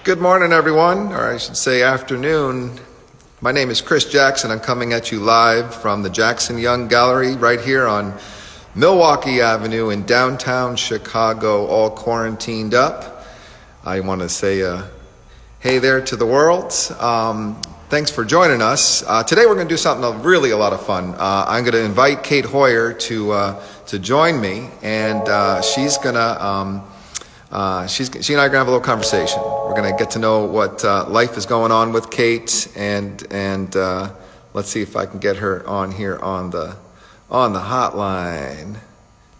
Good morning, everyone, or I should say afternoon. My name is Chris Jackson. I'm coming at you live from the Jackson Young Gallery right here on Milwaukee Avenue in downtown Chicago, all quarantined up. I want to say hey there to the world. Thanks for joining us. Today we're going to do something really a lot of fun. I'm going to invite Kate Hoyer to join me, and she's going to she and I are gonna have a little conversation. We're gonna get to know what life is going on with Kate, and let's see if I can get her on here on the hotline.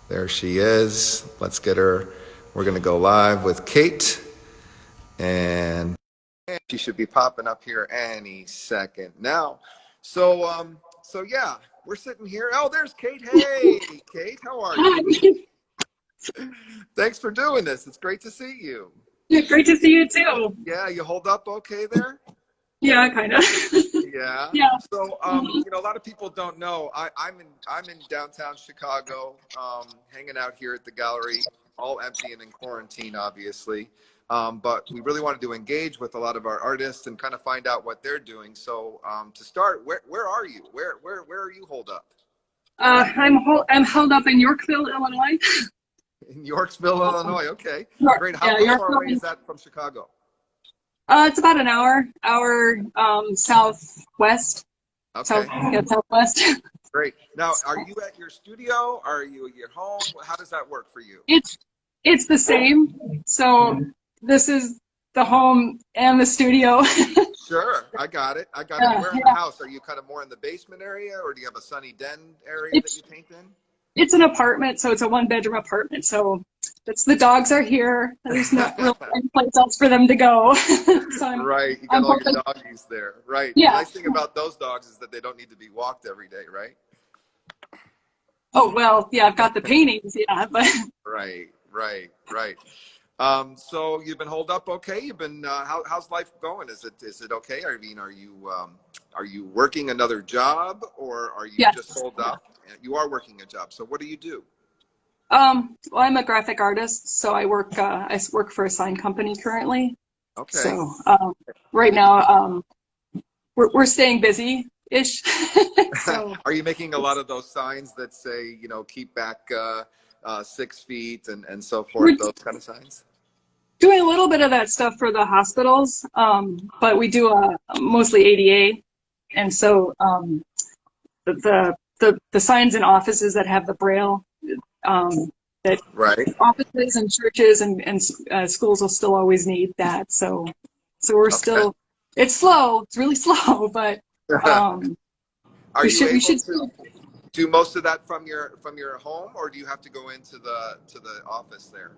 There she is. Let's get her. We're gonna go live with Kate, and she should be popping up here any second now. So yeah, we're sitting here. Oh, there's Kate. Hey, Kate, how are you? Thanks for doing this. It's great to see you. Yeah, great to see you too. Yeah, you hold up okay there? Yeah, kind of. Yeah. Yeah. So, a lot of people don't know. I'm in downtown Chicago, hanging out here at the gallery, all empty and in quarantine, obviously. But we really wanted to engage with a lot of our artists and kind of find out what they're doing. So, to start, where are you? Where are you holed up? I'm held up in Yorkville, Illinois. In Yorksville, Illinois. Okay, great. How far away is that from Chicago? It's about an hour southwest. Okay. Southwest. Great. Now, are you at your studio? Are you at your home? How does that work for you? It's the same. So this is the home and the studio. Sure, I got it. Where in the house? Are you kind of more in the basement area, or do you have a sunny den area that you paint in? It's an apartment, so it's a one-bedroom apartment. So the dogs are here. There's no real place else for them to go. Right, you got all your doggies there. Right. Yeah. The nice thing about those dogs is that they don't need to be walked every day, right? Oh well, yeah, I've got the paintings, yeah, but. Right. So you've been holed up okay? You've been how's life going? Is it okay? I mean, are you working another job, or are you just holed up? You are working a job. So what do you do? Well, I'm a graphic artist, so I work for a sign company currently. Okay. So right now we're staying busy-ish. So, are you making a lot of those signs that say, keep back 6 feet and so forth, those kind of signs? Doing a little bit of that stuff for the hospitals, but we do mostly ADA, and so the signs in offices that have the Braille, that right. offices and churches and schools will still always need that. So we're still, it's slow, it's really slow, but we should do most of that from your home, or do you have to go into the office there?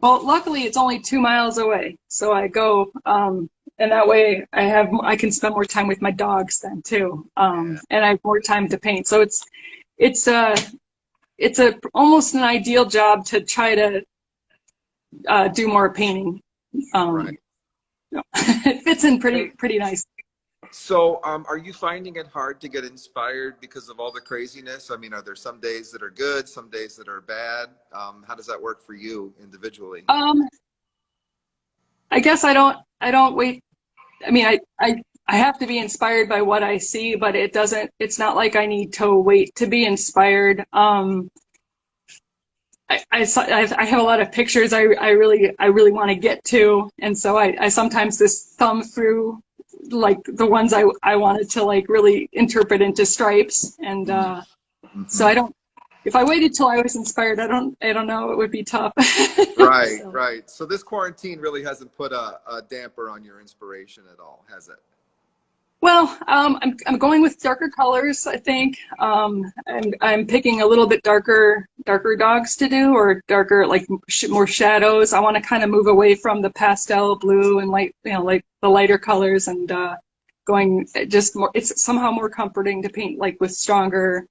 Well, luckily it's only 2 miles away, so I go, and that way I can spend more time with my dogs then too, and I have more time to paint. So it's almost an ideal job to try to do more painting. Right. It fits in pretty nice. So, are you finding it hard to get inspired because of all the craziness? I mean, are there some days that are good, some days that are bad? How does that work for you individually? I guess I don't wait. I mean, I have to be inspired by what I see, but it's not like I need to wait to be inspired. I have a lot of pictures I really want to get to, and so I sometimes just thumb through like the ones I wanted to like really interpret into stripes, and so if I waited till I was inspired, I don't know, it would be tough. Right. Right. So this quarantine really hasn't put a damper on your inspiration at all, has it? Well, I'm going with darker colors, I think. I'm picking a little bit darker dogs to do, or darker, like more shadows. I want to kind of move away from the pastel blue and light, like the lighter colors, and going just more. It's somehow more comforting to paint like with stronger,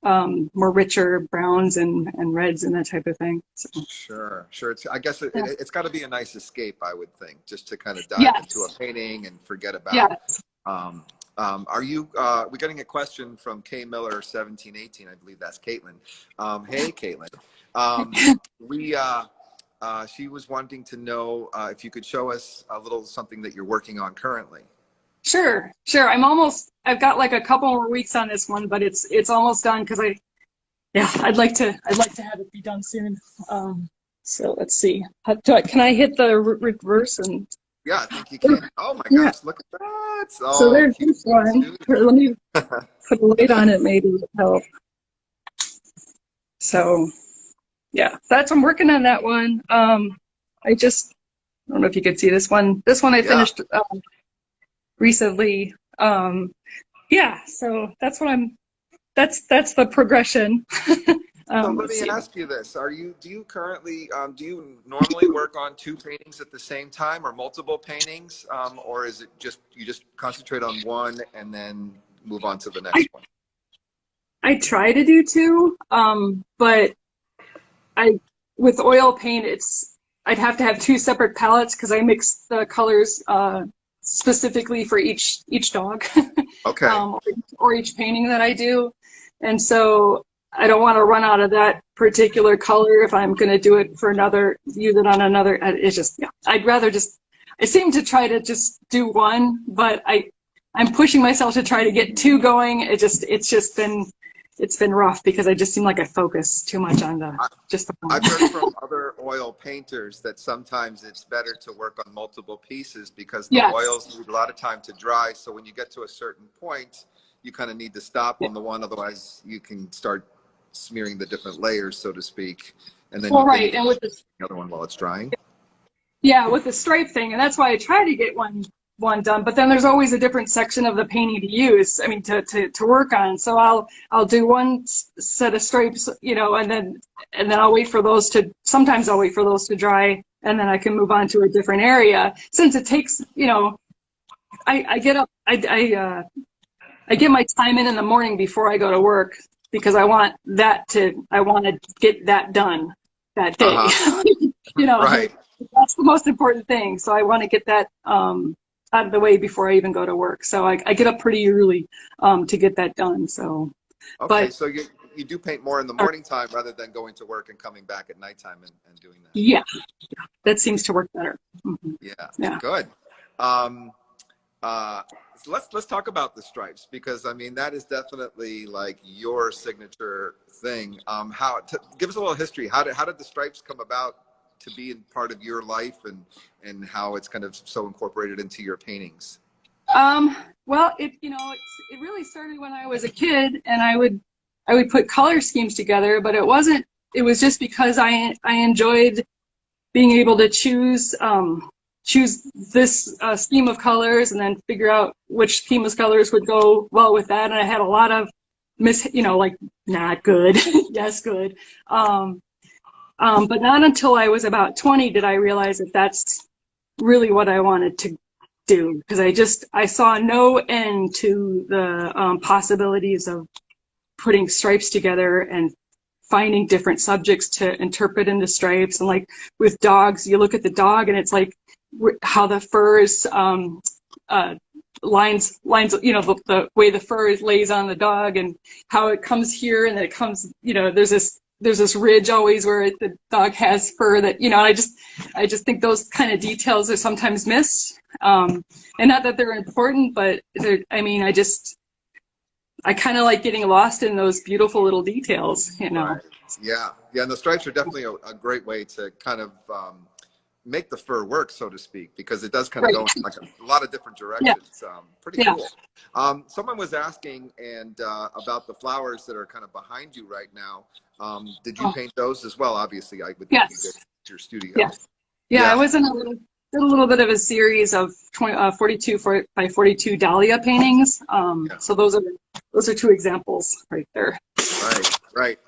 more richer browns and reds and that type of thing. So. Sure. I guess it's got to be a nice escape, I would think, just to kind of dive into a painting and forget about. Yes. Are you, we're getting a question from K Miller 1718. I believe that's Caitlin. Hey, Caitlin. she was wanting to know if you could show us a little something that you're working on currently. Sure, sure. I've got like a couple more weeks on this one, but it's almost done because yeah, I'd like to have it be done soon. So let's see. Can I hit the reverse and? Yeah, I think you can. Oh my Yeah. gosh, look at that. So Oh, there's cute. this one. Here, let me put a light on it, maybe it will help. So yeah, I'm working on that one. I don't know if you could see this one. This one I Yeah. finished recently. Yeah, so that's the progression. So let Let's me see. ask you this: do you currently, do you normally work on two paintings at the same time, or multiple paintings, or is it just you just concentrate on one and then move on to the next one? I try to do two, but with oil paint, I'd have to have two separate palettes because I mix the colors specifically for each dog, Okay. or each painting that I do, and so I don't want to run out of that particular color if I'm going to do it for use it on another. It's just, yeah, I seem to try to just do one, but I'm pushing myself to try to get two going. It's been rough because I just seem like I focus too much on just the one. I've heard from other oil painters that sometimes it's better to work on multiple pieces because the Yes. oils need a lot of time to dry. So when you get to a certain point, you kind of need to stop on the one, otherwise you can start smearing the different layers, so to speak, and then Right, and with the other one while it's drying. Yeah, with the stripe thing, and that's why I try to get one done. But then there's always a different section of the painting to use. I mean, to work on. So I'll do one set of stripes, and then I'll wait for those to. Sometimes I'll wait for those to dry, and then I can move on to a different area. Since it takes, I get up, I get my time in the morning before I go to work because I want to get that done that day. Right. That's the most important thing. So I want to get that out of the way before I even go to work. So I get up pretty early to get that done. So okay, so you do paint more in the morning time rather than going to work and coming back at nighttime and doing that. Yeah, that seems to work better. Mm-hmm. Yeah, good. So let's talk about the stripes, because I mean that is definitely like your signature thing. Give us a little history. How did the stripes come about to be in part of your life, and how it's kind of so incorporated into your paintings? Well, it really started when I was a kid, and I would put color schemes together, but it was just because I enjoyed being able to choose this scheme of colors and then figure out which scheme of colors would go well with that. And I had a lot of like not good, yes, good. But not until I was about 20 did I realize that that's really what I wanted to do, because I saw no end to the possibilities of putting stripes together and finding different subjects to interpret in the stripes. And like with dogs, you look at the dog and it's like how the fur is lines, the way the fur lays on the dog and how it comes here and then it comes, there's this ridge always where the dog has fur that, I just think those kind of details are sometimes missed. And not that they're important, but I kind of like getting lost in those beautiful little details, Right. Yeah. And the stripes are definitely a great way to kind of make the fur work, so to speak, because it does kind of go in like a lot of different directions. Yeah. Pretty cool. Someone was asking about the flowers that are kind of behind you right now. Did you paint those as well? Obviously, I would think you did at your studio. Yes. Yeah, I was in a little bit of a series of 42 by 42 dahlia paintings. So those are two examples right there. Right.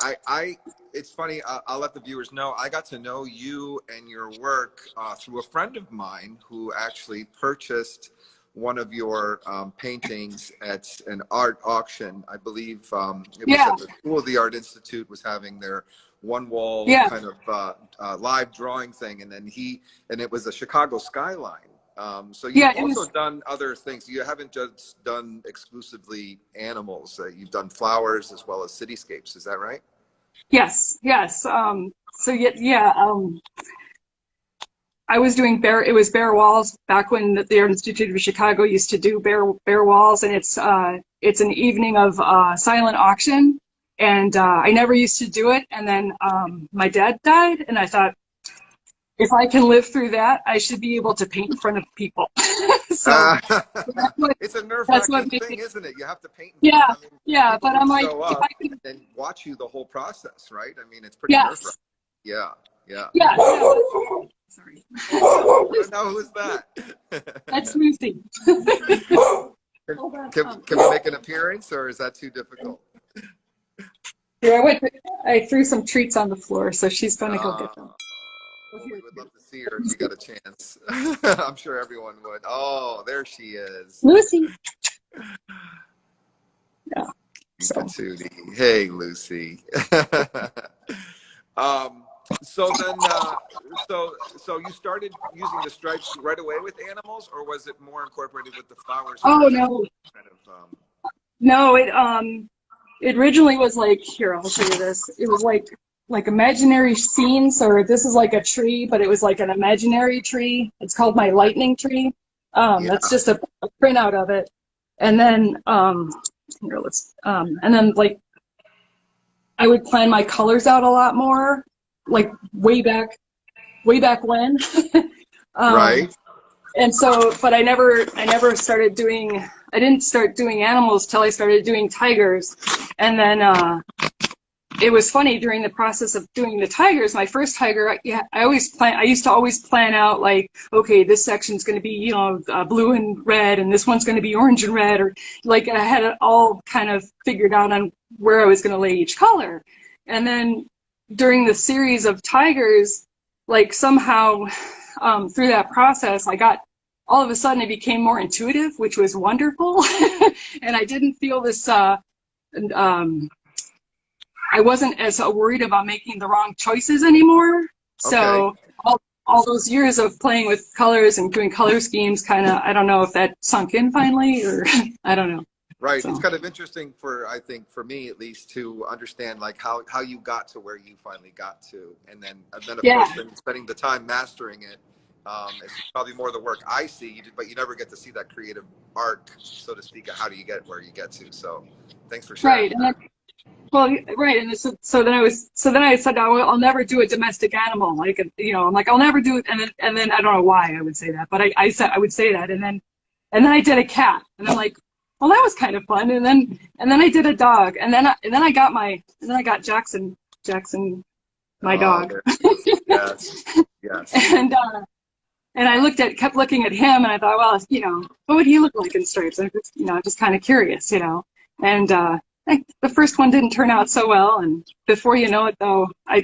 It's funny. I'll let the viewers know. I got to know you and your work through a friend of mine who actually purchased one of your paintings at an art auction. I believe it was at the School of the Art Institute was having their one wall kind of live drawing thing, and then it was a Chicago skyline. So you've also done other things. You haven't just done exclusively animals. You've done flowers as well as cityscapes. Is that right? Yes. I was doing it was bare walls back when the Art Institute of Chicago used to do bare walls, and it's an evening of silent auction, and I never used to do it, and then my dad died, and I thought, if I can live through that, I should be able to paint in front of people. So it's a that's what nerve-wracking made thing, it. isn't it? You have to paint. Yeah, I mean, yeah, people but I'm would like, show if I up can, and watch you the whole process, right? I mean, it's pretty nerve-wracking. yes, Yeah, yeah. yeah, yeah. Sorry, Now who's that? that's Lucy. Can we make an appearance, or is that too difficult? Here, I threw some treats on the floor, so she's gonna go get them. We would love to see her if you got a chance. I'm sure everyone would. Oh, there she is. Lucy. Yeah. So. Patootie. Hey, Lucy. So then, so you started using the stripes right away with animals, or was it more incorporated with the flowers? Oh no. Kind of, No, it originally was like, here, I'll show you this. It was like imaginary scenes, or this is like a tree, but it was like an imaginary tree. It's called my lightning tree. That's just a printout of it. And then here, and then like I would plan my colors out a lot more, like way back when. right. And so, but I never started doing, I didn't start doing animals till I started doing tigers. And then it was funny, during the process of doing the tigers, my first tiger, I used to always plan out like, okay, this section's going to be, you know, blue and red, and this one's going to be orange and red, or like I had it all kind of figured out on where I was going to lay each color. And then during the series of tigers, like somehow through that process, all of a sudden it became more intuitive, which was wonderful. And I didn't feel this, I wasn't as worried about making the wrong choices anymore. So Okay. all those years of playing with colors and doing color schemes kind of, I don't know if that sunk in finally, or I don't know. Right. So. It's kind of interesting I think for me at least, to understand like how you got to where you finally got to. And then of course, then spending the time mastering it. It's probably more the work I see, but you never get to see that creative arc, so to speak, of how do you get where you get to. So thanks for sharing. Right. And well, right, and so then I said, I'll never do a domestic animal, like, you know, I'm like, I'll never do it, and then I don't know why I would say that, but I said I would say that, and then I did a cat, and I'm like, well, that was kind of fun, and then I did a dog, and then I got Jackson, my dog. Yes, yes. And I kept looking at him, and I thought, well, you know, what would he look like in stripes? I'm just, you know, just kind of curious, you know, and the first one didn't turn out so well, and before you know it, though, I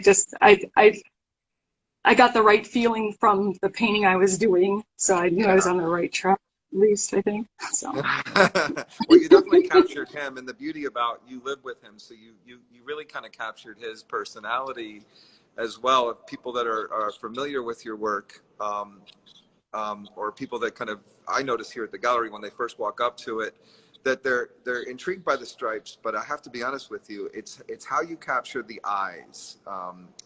got the right feeling from the painting I was doing, so I knew I was on the right track, at least, I think. So. Well, you definitely captured him, and the beauty about you live with him, so you really kind of captured his personality as well. If people that are familiar with your work, or people that kind of, I notice here at the gallery when they first walk up to it, that they're intrigued by the stripes, but I have to be honest with you, it's how you capture the eyes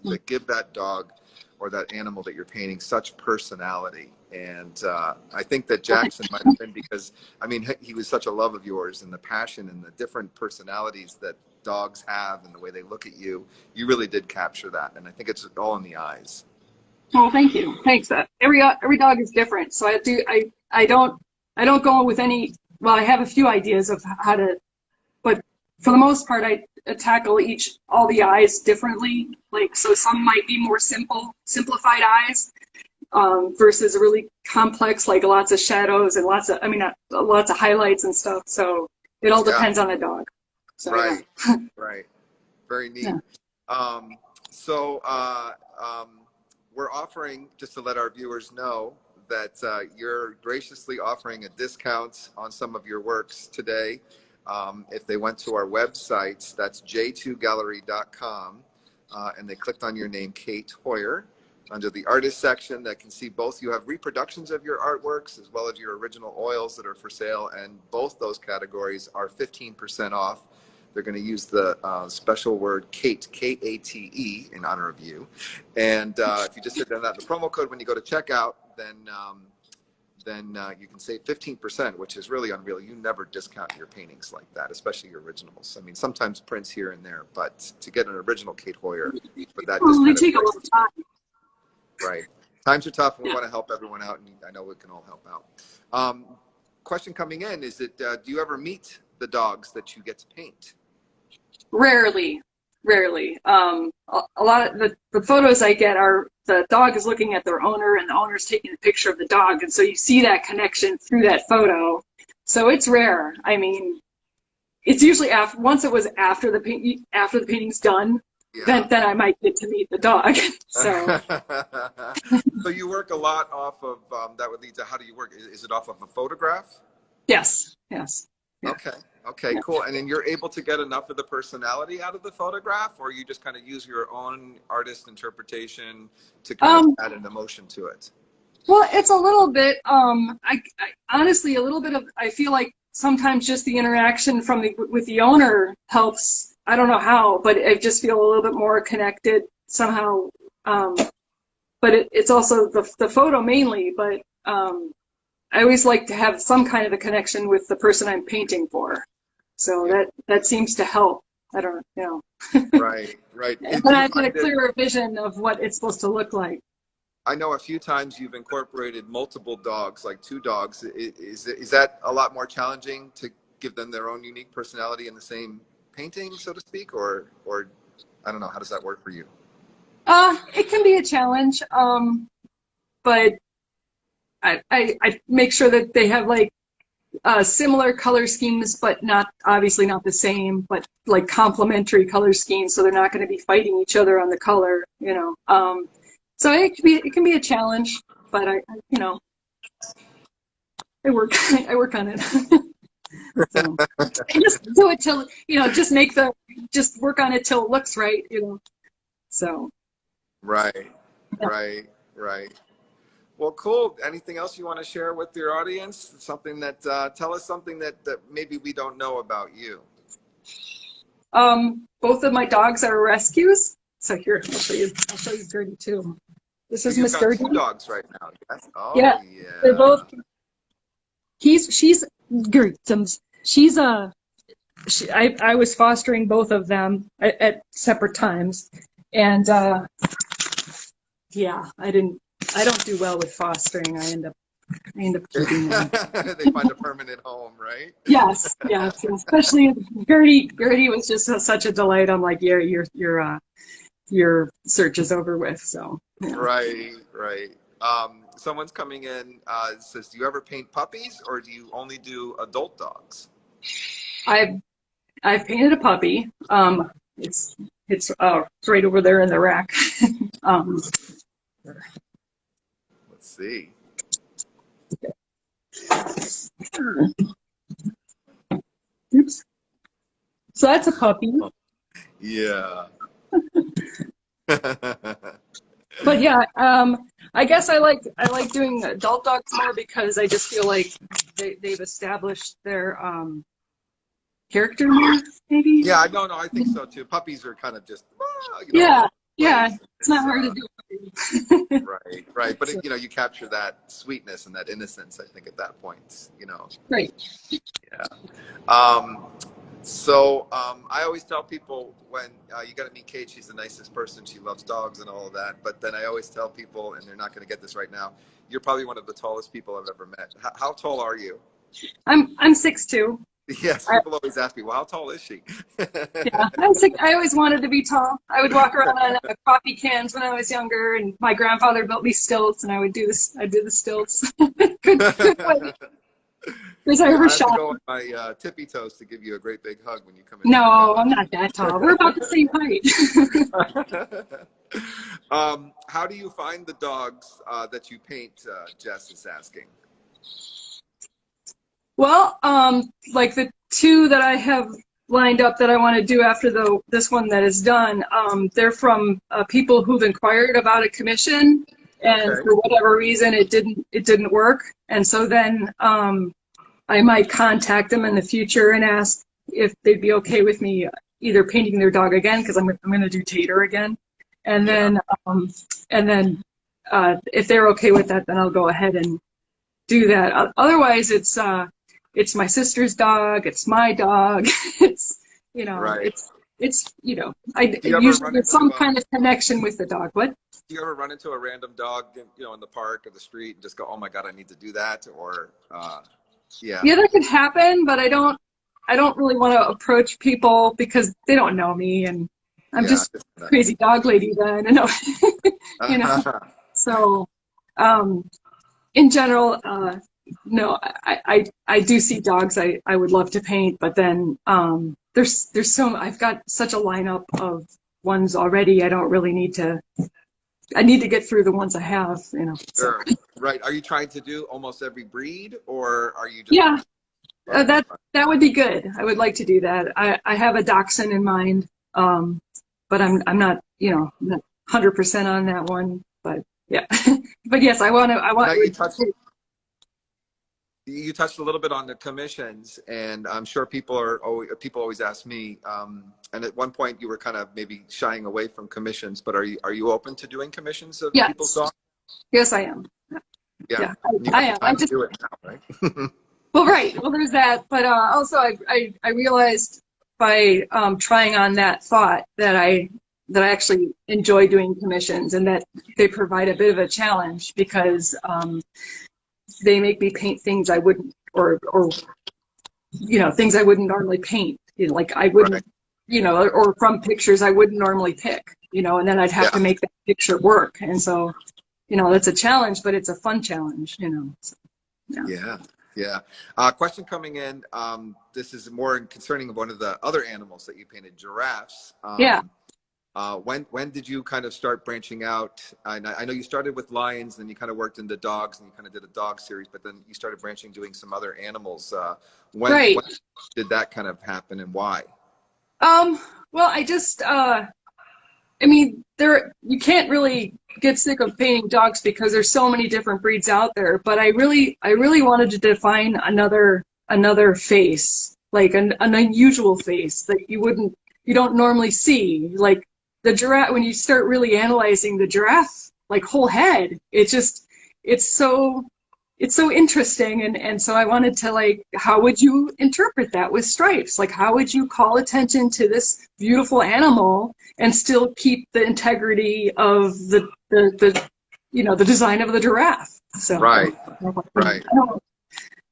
that give that dog or that animal that you're painting such personality. And I think that Jackson might have been, because I mean, he was such a love of yours, and the passion and the different personalities that dogs have and the way they look at you really did capture that. And I think it's all in the eyes. Oh, thank you. Thanks. Every dog is different, so I don't go with any. Well, I have a few ideas of how to, but for the most part, I tackle all the eyes differently. Like, so some might be more simplified eyes, versus really complex, like lots of shadows and lots of highlights and stuff. So it all depends on the dog. So, right, yeah. Right. Very neat. Yeah. We're offering, just to let our viewers know, that you're graciously offering a discount on some of your works today. If they went to our websites, that's j2gallery.com, and they clicked on your name, Kate Hoyer, under the artist section, that can see both. You have reproductions of your artworks as well as your original oils that are for sale, and both those categories are 15% off. they're going to use the special word Kate, K-A-T-E, in honor of you. And if you just hit that the promo code when you go to checkout, then you can save 15%, which is really unreal. You never discount your paintings like that, especially your originals. I mean, sometimes prints here and there, but to get an original Kate Hoyer for that They discount, take a long time. right? Times are tough, and we want to help everyone out, and I know we can all help out. Question coming in is that do you ever meet the dogs that you get to paint? Rarely. A lot of the photos I get are the dog is looking at their owner and the owner's taking a picture of the dog, and so you see that connection through that photo. So it's rare. I mean, it's usually once it was after the painting's done, then I might get to meet the dog. So so you work a lot off of that would lead to, how do you work? Is it off of a photograph? yes. Yeah. Okay, cool. And then you're able to get enough of the personality out of the photograph, or you just kind of use your own artist interpretation to kind of add an emotion to it? Well, it's a little bit, I honestly, a little bit of, I feel like sometimes just the interaction with the owner helps. I don't know how, but I just feel a little bit more connected somehow. But it's also the photo mainly, but I always like to have some kind of a connection with the person I'm painting for. So that seems to help. I don't know. Right. And I get a clearer vision of what it's supposed to look like. I know a few times you've incorporated multiple dogs, like 2 dogs. Is that a lot more challenging to give them their own unique personality in the same painting, so to speak, or I don't know, how does that work for you? It can be a challenge, but I make sure that they have like similar color schemes, but obviously not the same, but like complementary color schemes, so they're not going to be fighting each other on the color, So it can be a challenge, but I work on it. So, just do it till just work on it till it looks right, So. Right. Well, cool. Anything else you want to share with your audience? Something that tell us something that maybe we don't know about you. Both of my dogs are rescues. So here, I'll show you Gertie too. This is Miss Gertie. 2 dogs right now. Yes. Oh, yeah. They're both. She's Gertie. She's I was fostering both of them at separate times, and I don't do well with fostering. I end up keeping them. They find a permanent home, right? Yes. Especially Gertie. Gertie was just such a delight. I'm like, yeah, your search is over with. So. Yeah. Right. Someone's coming in, says, do you ever paint puppies, or do you only do adult dogs? I've painted a puppy. It's right over there in the rack. Let's see. Oops. So that's a puppy. Yeah. But yeah, I guess I like doing adult dogs more because I just feel like they've established their character more, maybe. Yeah, no, I think so too. Puppies are kind of just yeah, it's not hard to do. right. But you capture that sweetness and that innocence, I think, at that point. Right. Yeah. So I always tell people when you got to meet Kate, she's the nicest person. She loves dogs and all of that. But then I always tell people, and they're not going to get this right now, you're probably one of the tallest people I've ever met. How tall are you? I'm 6'2". Yes, people always ask me, well, how tall is she? Yeah, I always wanted to be tall. I would walk around on coffee cans when I was younger, and my grandfather built me stilts, and I would do this. I did the stilts. Good way. Because I ever shot. I go on my tippy toes to give you a great big hug when you come in. No, I'm not that tall. We're about the same height. How do you find the dogs that you paint? Jess is asking. Well, like the 2 that I have lined up that I want to do after this one that is done, they're from people who've inquired about a commission, and for whatever reason it didn't work, and so then I might contact them in the future and ask if they'd be okay with me either painting their dog again, because I'm going to do Tater again, and Yeah. then if they're okay with that, then I'll go ahead and do that. Otherwise, it's my sister's dog, it's my dog, it's Right. I Do you ever usually run there's into some kind of connection with the dog. What? do you ever run into a random dog, in the park or the street and just go, "Oh my God, I need to do that," or yeah, Yeah, that could happen, but I don't really want to approach people because they don't know me, and I'm yeah. just crazy dog lady then, you know. Uh, So, um, in general, no, I do see dogs I would love to paint, but then there's so I've got such a lineup of ones already. I don't really need to. I need to get through the ones I have, So sure. Right. Are you trying to do almost every breed, or are you just yeah, okay? that would be good. I would like to do that. I have a dachshund in mind, but I'm not not 100% on that one. But yeah, but yes, I want to. I Now want. you touched a little bit on the commissions, and I'm sure people always ask me. And at one point, you were kind of maybe shying away from commissions, but are you open to doing commissions of people's Yes, dogs? yes, I am. Yeah, Yeah, you I have the am. time to do it now, right? Well, right. Well, there's that. But also, I realized by trying on that thought that I actually enjoy doing commissions and that they provide a bit of a challenge because they make me paint things I wouldn't or things I wouldn't normally paint. Like I Right. wouldn't or from pictures I wouldn't normally pick. And then I'd have to Yeah. make that picture work. And so that's a challenge, but it's a fun challenge. So, yeah. Yeah. Yeah. Question coming in. This is more concerning of one of the other animals that you painted, giraffes. Yeah. When did you kind of start branching out? I know you started with lions, then you kind of worked into dogs, and you kind of did a dog series, but then you started branching, doing some other animals. When Right. did that kind of happen, and why? Well, I mean, you can't really get sick of painting dogs because there's so many different breeds out there. But I really wanted to define another face, like an unusual face that you don't normally see. Like the giraffe, when you start really analyzing the giraffe, like whole head, it's so it's so interesting, and so I wanted to, like, how would you interpret that with stripes? Like, how would you call attention to this beautiful animal and still keep the integrity of the design of the giraffe? So Right. Right.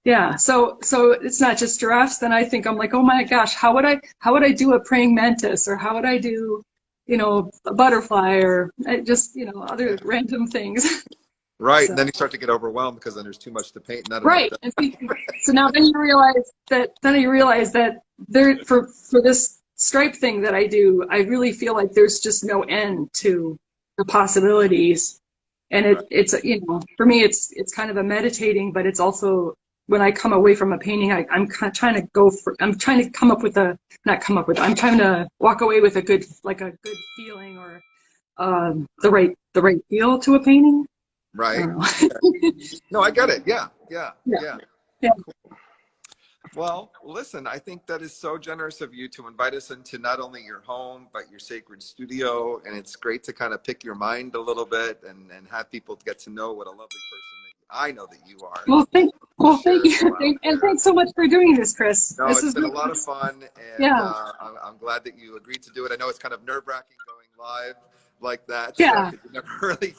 yeah, so it's not just giraffes. Then I think I'm like, oh my gosh, how would I do a praying mantis, or how would I do a butterfly, or just other random things. Right. So. And then you start to get overwhelmed because then there's too much to paint. Not Right. enough. And so now then you realize that there for this stripe thing that I do, I really feel like there's just no end to the possibilities. And it's for me it's kind of a meditating, but it's also when I come away from a painting, I'm kind of trying to come up with I'm trying to walk away with a good feeling, or the right feel to a painting. I Right. don't know. No, I get it. Yeah. Yeah. Yeah. Yeah. Yeah. Well, listen, I think that is so generous of you to invite us into not only your home, but your sacred studio. And it's great to kind of pick your mind a little bit and have people get to know what a lovely person that I know that you are. Well, thank you. And Thanks so much for doing this, Chris. no, This it's is been a really lot of fun. And Yeah. I'm glad that you agreed to do it. I know it's kind of nerve-wracking going live like that. Yeah. So you never really,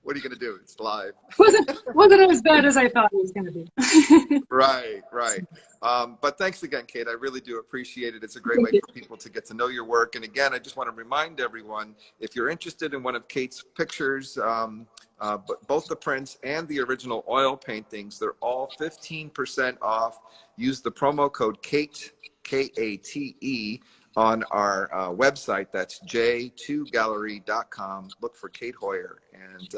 what are you going to do? It's live. Wasn't as bad as I thought it was going to be. Right, right. But thanks again, Kate. I really do appreciate it. It's a great way for people to get to know your work. And again, I just want to remind everyone, if you're interested in one of Kate's pictures, both the prints and the original oil paintings, they're all 15% off. Use the promo code KATE, K-A-T-E, on our website. That's j2gallery.com. Look for Kate Hoyer. And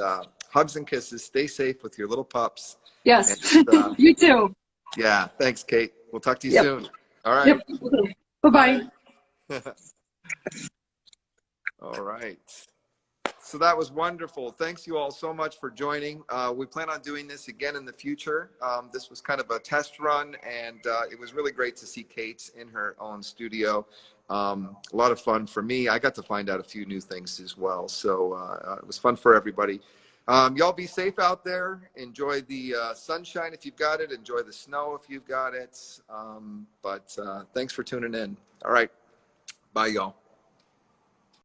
hugs and kisses. Stay safe with your little pups. Yes. And, you too. yeah. Thanks, Kate. We'll talk to you Yep. soon. All right. Yep. Bye-bye. All right. So that was wonderful. Thanks you all so much for joining. We plan on doing this again in the future. This was kind of a test run, and it was really great to see Kate in her own studio. A lot of fun for me. I got to find out a few new things as well. So it was fun for everybody. Y'all be safe out there. Enjoy the sunshine if you've got it. Enjoy the snow if you've got it. But thanks for tuning in. All right. Bye, y'all.